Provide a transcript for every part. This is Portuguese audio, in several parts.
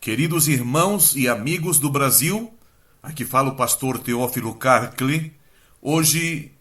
Queridos irmãos e amigos do Brasil, aqui fala o pastor Teófilo Carcle. Hoje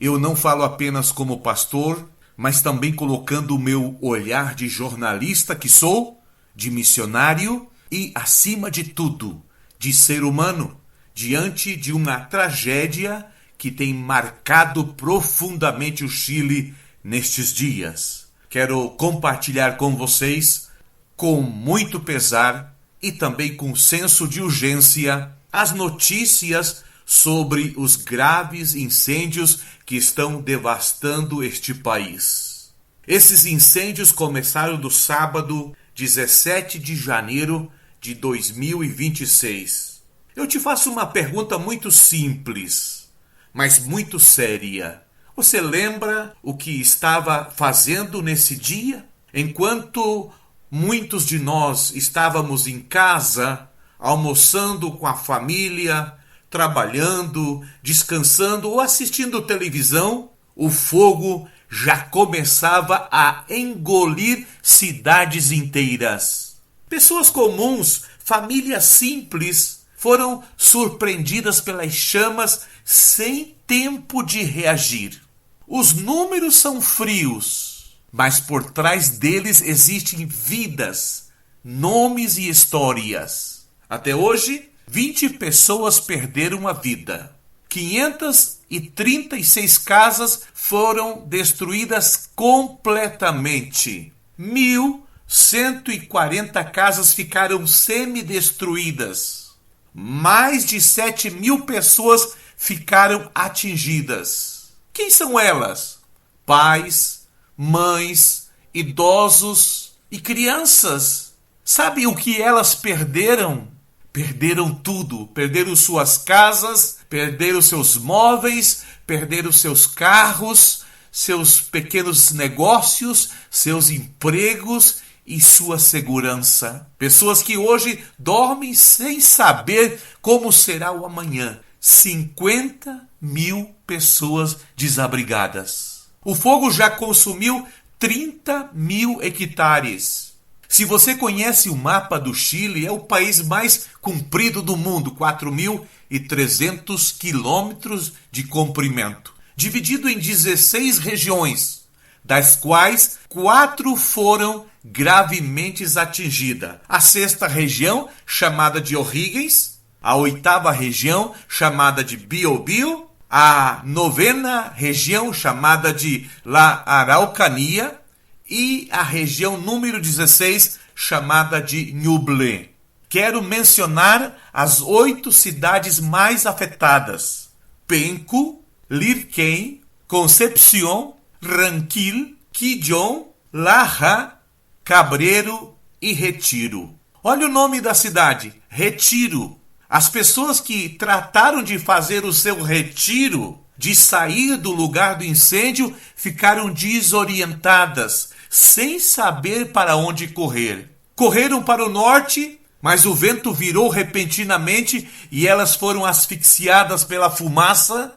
eu não falo apenas como pastor, mas também colocando o meu olhar de jornalista que sou, de missionário e, acima de tudo, de ser humano, diante de uma tragédia que tem marcado profundamente o Chile nestes dias. Quero compartilhar com vocês, com muito pesar e também com senso de urgência, as notícias sobre os graves incêndios que estão devastando este país. Esses incêndios começaram no sábado 17 de janeiro de 2026. Eu te faço uma pergunta muito simples, mas muito séria. Você lembra o que estava fazendo nesse dia? Enquanto muitos de nós estávamos em casa, almoçando com a família, trabalhando, descansando ou assistindo televisão, o fogo já começava a engolir cidades inteiras. Pessoas comuns, famílias simples, foram surpreendidas pelas chamas sem tempo de reagir. Os números são frios, mas por trás deles existem vidas, nomes e histórias. Até hoje, 20 pessoas perderam a vida. 536 casas foram destruídas completamente. 1.140 casas ficaram semidestruídas. Mais de 7.000 pessoas ficaram atingidas. Quem são elas? Pais, mães, idosos e crianças. Sabe o que elas perderam? Perderam tudo. Perderam suas casas, perderam seus móveis, perderam seus carros, seus pequenos negócios, seus empregos e sua segurança. Pessoas que hoje dormem sem saber como será o amanhã. 50.000 pessoas desabrigadas. O fogo já consumiu 30.000 hectares. Se você conhece o mapa do Chile, é o país mais comprido do mundo, 4.300 quilômetros de comprimento, dividido em 16 regiões, das quais 4 foram gravemente atingidas. A 6ª região, chamada de O'Higgins, a 8ª região, chamada de Biobío, a 9ª região, chamada de La Araucanía, e a região número 16, chamada de Ñuble. Quero mencionar as 8 cidades mais afetadas: Penco, Lirquén, Concepción, Ranquil, Quillón, Laja, Cabreiro e Retiro. Olha o nome da cidade, Retiro. As pessoas que trataram de fazer o seu retiro, de sair do lugar do incêndio, ficaram desorientadas, sem saber para onde correr. Correram para o norte, mas o vento virou repentinamente e elas foram asfixiadas pela fumaça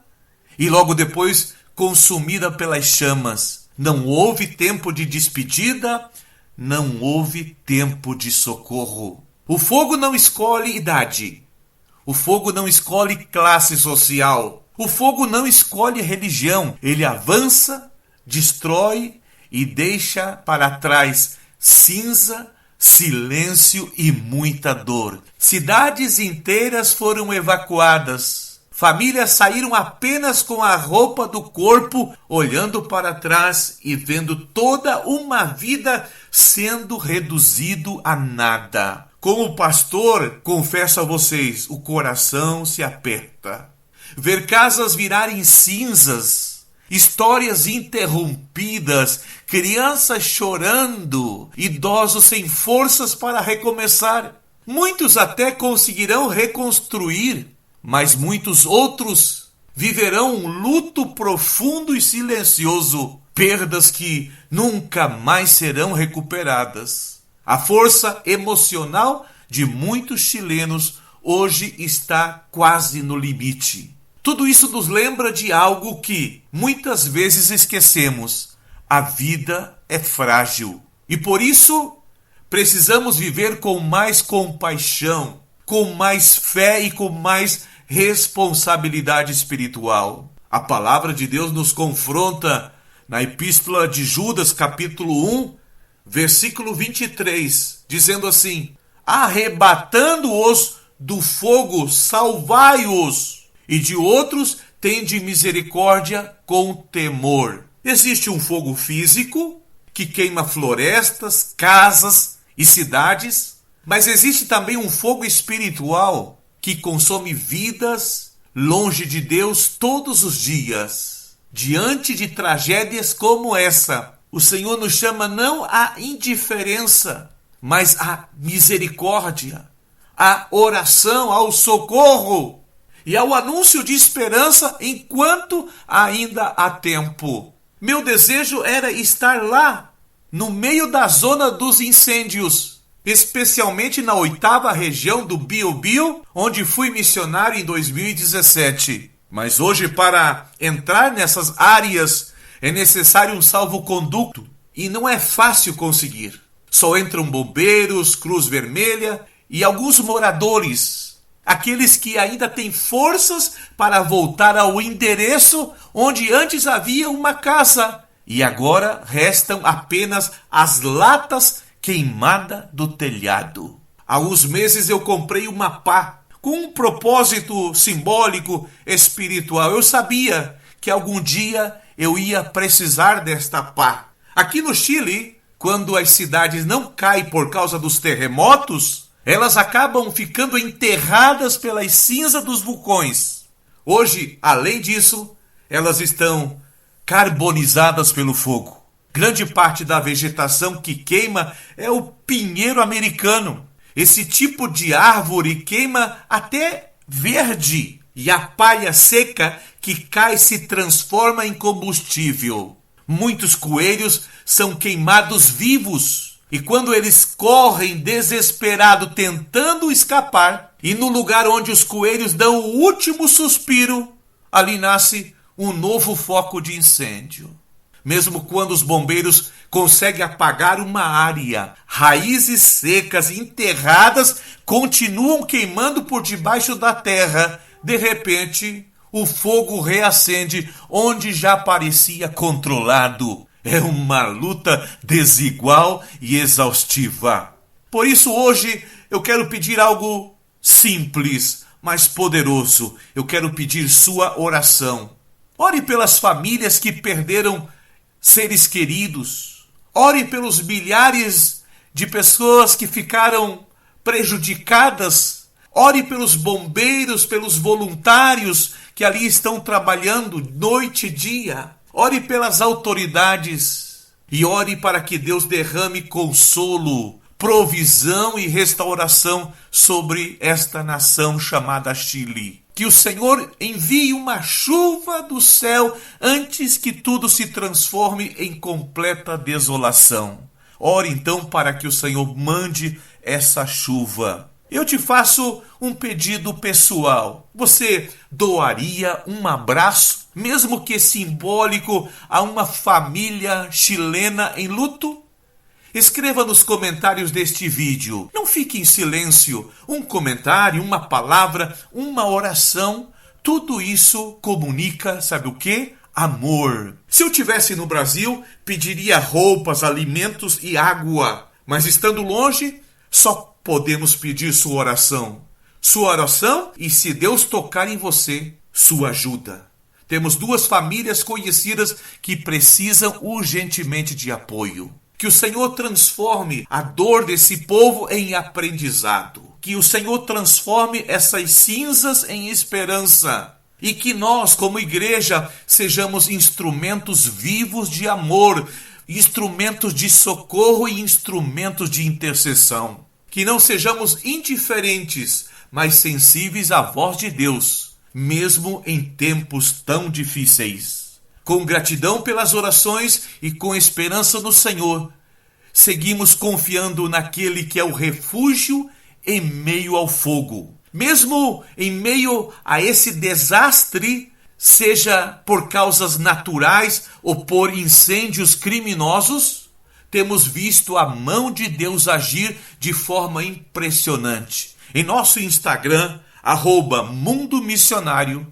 e logo depois consumidas pelas chamas. Não houve tempo de despedida, não houve tempo de socorro. O fogo não escolhe idade. O fogo não escolhe classe social. O fogo não escolhe religião. Ele avança, destrói e deixa para trás cinza, silêncio e muita dor. Cidades inteiras foram evacuadas. Famílias saíram apenas com a roupa do corpo, olhando para trás e vendo toda uma vida sendo reduzido a nada. Como pastor, confesso a vocês, o coração se aperta. Ver casas virarem cinzas, histórias interrompidas, crianças chorando, idosos sem forças para recomeçar. Muitos até conseguirão reconstruir, mas muitos outros viverão um luto profundo e silencioso, perdas que nunca mais serão recuperadas. A força emocional de muitos chilenos hoje está quase no limite. Tudo isso nos lembra de algo que muitas vezes esquecemos. A vida é frágil. E por isso precisamos viver com mais compaixão, com mais fé e com mais responsabilidade espiritual. A palavra de Deus nos confronta na Epístola de Judas, capítulo 1, versículo 23, dizendo assim: arrebatando-os do fogo, salvai-os, e de outros tende misericórdia com temor. Existe um fogo físico que queima florestas, casas e cidades, mas existe também um fogo espiritual que consome vidas longe de Deus todos os dias. Diante de tragédias como essa, o Senhor nos chama não à indiferença, mas à misericórdia, à oração, ao socorro e ao anúncio de esperança enquanto ainda há tempo. Meu desejo era estar lá, no meio da zona dos incêndios, especialmente na 8ª região do Biobío, onde fui missionário em 2017. Mas hoje, para entrar nessas áreas, é necessário um salvo-conduto, e não é fácil conseguir. Só entram bombeiros, Cruz Vermelha e alguns moradores, aqueles que ainda têm forças para voltar ao endereço onde antes havia uma casa, e agora restam apenas as latas queimadas do telhado. Há uns meses eu comprei uma pá com um propósito simbólico, espiritual. Eu sabia que algum dia eu ia precisar desta pá. Aqui no Chile, quando as cidades não caem por causa dos terremotos, elas acabam ficando enterradas pelas cinzas dos vulcões. Hoje, além disso, elas estão carbonizadas pelo fogo. Grande parte da vegetação que queima é o pinheiro americano. Esse tipo de árvore queima até verde, e a palha seca que cai se transforma em combustível. Muitos coelhos são queimados vivos, e quando eles correm desesperado tentando escapar, e no lugar onde os coelhos dão o último suspiro, ali nasce um novo foco de incêndio. Mesmo quando os bombeiros conseguem apagar uma área, raízes secas enterradas continuam queimando por debaixo da terra. De repente, o fogo reacende onde já parecia controlado. É uma luta desigual e exaustiva. Por isso, hoje, eu quero pedir algo simples, mas poderoso. Eu quero pedir sua oração. Ore pelas famílias que perderam seres queridos. Ore pelos milhares de pessoas que ficaram prejudicadas. Ore pelos bombeiros, pelos voluntários que ali estão trabalhando noite e dia. Ore pelas autoridades. E ore para que Deus derrame consolo, provisão e restauração sobre esta nação chamada Chile. Que o Senhor envie uma chuva do céu antes que tudo se transforme em completa desolação. Ore então para que o Senhor mande essa chuva. Eu te faço um pedido pessoal. Você doaria um abraço, mesmo que simbólico, a uma família chilena em luto? Escreva nos comentários deste vídeo. Não fique em silêncio. Um comentário, uma palavra, uma oração, tudo isso comunica, sabe o quê? Amor. Se eu estivesse no Brasil, pediria roupas, alimentos e água. Mas estando longe, só podemos pedir sua oração. Sua oração e, se Deus tocar em você, sua ajuda. Temos 2 famílias conhecidas que precisam urgentemente de apoio. Que o Senhor transforme a dor desse povo em aprendizado. Que o Senhor transforme essas cinzas em esperança. E que nós, como igreja, sejamos instrumentos vivos de amor, instrumentos de socorro e instrumentos de intercessão. Que não sejamos indiferentes, mas sensíveis à voz de Deus, mesmo em tempos tão difíceis. Com gratidão pelas orações e com esperança no Senhor, seguimos confiando naquele que é o refúgio em meio ao fogo. Mesmo em meio a esse desastre, seja por causas naturais ou por incêndios criminosos, temos visto a mão de Deus agir de forma impressionante. Em nosso Instagram, @Mundo Missionário,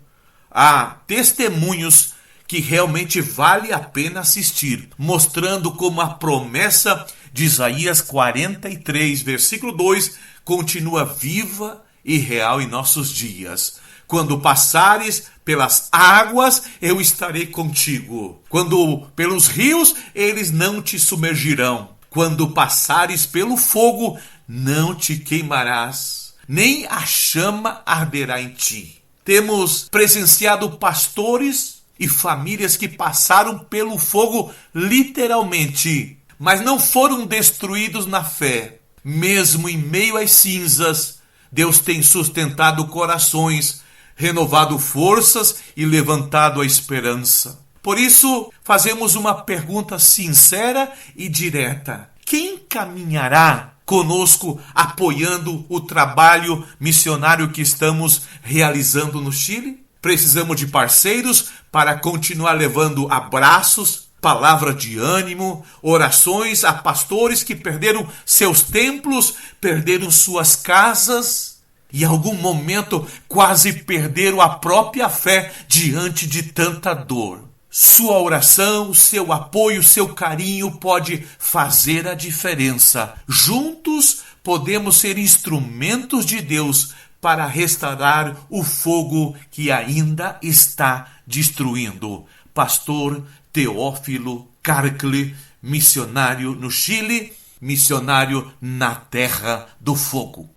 há testemunhos que realmente vale a pena assistir, mostrando como a promessa de Isaías 43, versículo 2, continua viva e real em nossos dias. Quando passares pelas águas, eu estarei contigo. Quando pelos rios, eles não te submergirão. Quando passares pelo fogo, não te queimarás, nem a chama arderá em ti. Temos presenciado pastores e famílias que passaram pelo fogo literalmente, mas não foram destruídos na fé. Mesmo em meio às cinzas, Deus tem sustentado corações, renovado forças e levantado a esperança. Por isso, fazemos uma pergunta sincera e direta: quem caminhará conosco apoiando o trabalho missionário que estamos realizando no Chile? Precisamos de parceiros para continuar levando abraços, palavra de ânimo, orações a pastores que perderam seus templos, perderam suas casas e em algum momento quase perderam a própria fé diante de tanta dor. Sua oração, seu apoio, seu carinho pode fazer a diferença. Juntos podemos ser instrumentos de Deus para restaurar o fogo que ainda está destruindo. Pastor Teófilo Carcle, missionário no Chile, missionário na Terra do Fogo.